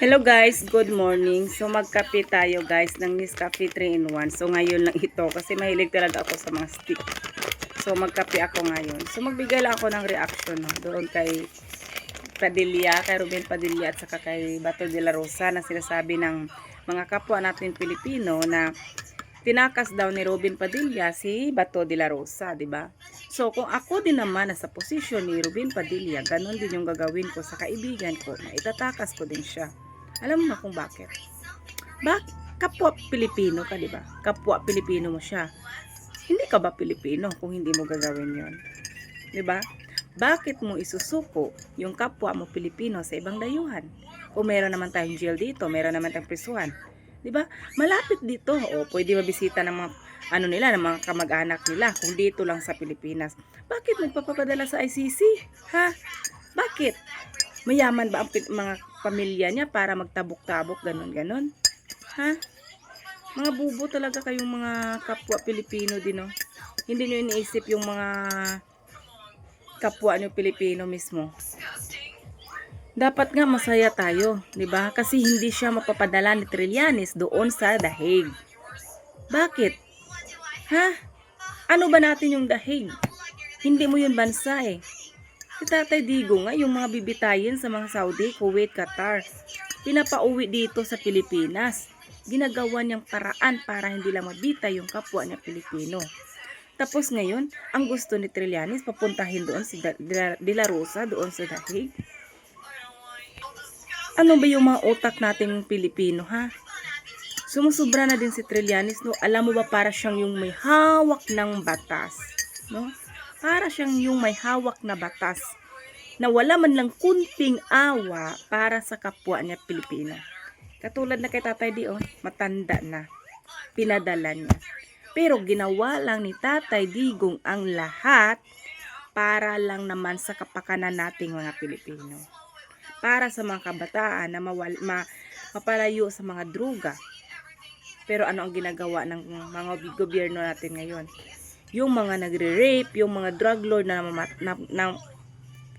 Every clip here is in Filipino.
Hello guys, good morning. So magkape tayo guys ng Nescafe 3 in 1. So ngayon lang ito kasi mahilig talaga ako sa mga stick. So magkape ako ngayon. So magbigay lang ako ng reaction doon kay Padilla, kay Ruben Padilla at saka kay Bato de la Rosa na sinasabi ng mga kapwa natin Pilipino na tinakas daw ni Ruben Padilla si Bato de la Rosa, di ba? So kung ako din naman nasa posisyon ni Ruben Padilla, ganun din yung gagawin ko sa kaibigan ko na itatakas ko din siya. Alam mo na kung bakit? Kapwa Pilipino ka, di ba? Kapwa Pilipino mo siya. Hindi ka ba Pilipino kung hindi mo gagawin 'yon? Di ba? Bakit mo isusuko yung kapwa mo Pilipino sa ibang dayuhan? Kung meron naman tayong jail dito, meron naman tayong prisuhan. Di ba? Malapit dito. O pwede mabisita ng mga ng mga kamag-anak nila kung dito lang sa Pilipinas. Bakit magpapapadala sa ICC? Ha? Bakit? Mayaman ba ang mga pamilya niya para magtabok-tabok ganon-ganon? Ha? Mga bubo talaga kayong mga kapwa Pilipino din, no? Hindi niyo iniisip yung mga kapwa niyo Pilipino mismo. Dapat nga masaya tayo, 'di ba? Kasi hindi siya mapapadala ni Trillanes doon sa The Hague. Bakit? Ha? Ano ba natin yung The Hague? Hindi mo yun bansa eh. Si Tatay Digo nga, yung mga bibitayin sa mga Saudi, Kuwait, Qatar, pinapauwi dito sa Pilipinas. Ginagawa niyang paraan para hindi lang mabita yung kapwa niya Pilipino. Tapos ngayon, ang gusto ni Trillanes, papuntahin doon si De La Rosa, doon sa The Hague. Ano ba yung mga utak nating Pilipino, ha? Sumusubra na din si Trillanes, no? Alam mo ba para siyang yung may hawak ng batas, no? Para siyang yung may hawak na batas na wala man lang kunting awa para sa kapwa niya Pilipino. Katulad na kay Tatay Di, matanda na. Pinadala niya. Pero ginawa lang ni Tatay Digong ang lahat para lang naman sa kapakanan nating mga Pilipino. Para sa mga kabataan na mapalayo sa mga droga. Pero ano ang ginagawa ng mga gobyerno natin ngayon? Yung mga nagre-rape, yung mga drug lord na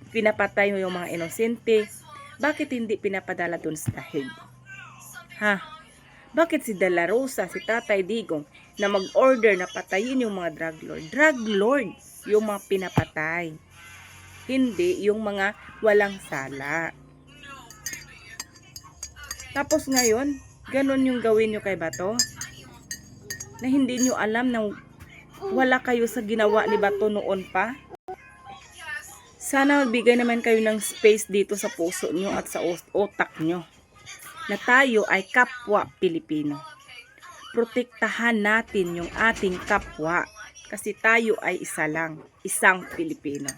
pinapatay yung mga inosente, bakit hindi pinapadala dun sa The Hague? Ha? Bakit si De La Rosa, si Tatay Digong, na mag-order na patayin yung mga drug lord? Drug lord yung mga pinapatay. Hindi yung mga walang sala. Tapos ngayon, ganun yung gawin nyo kay Bato? Na hindi nyo alam na wala kayo sa ginawa ni Bato noon pa? Sana magbigay naman kayo ng space dito sa puso nyo at sa utak nyo. Na tayo ay kapwa Pilipino. Protektahan natin yung ating kapwa. Kasi tayo ay isa lang. Isang Pilipino.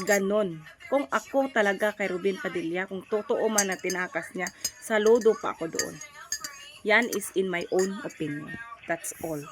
Ganon. Kung ako talaga kay Ruben Padilla, kung totoo man na tinakas niya, saludo pa ako doon. Yan is in my own opinion. That's all.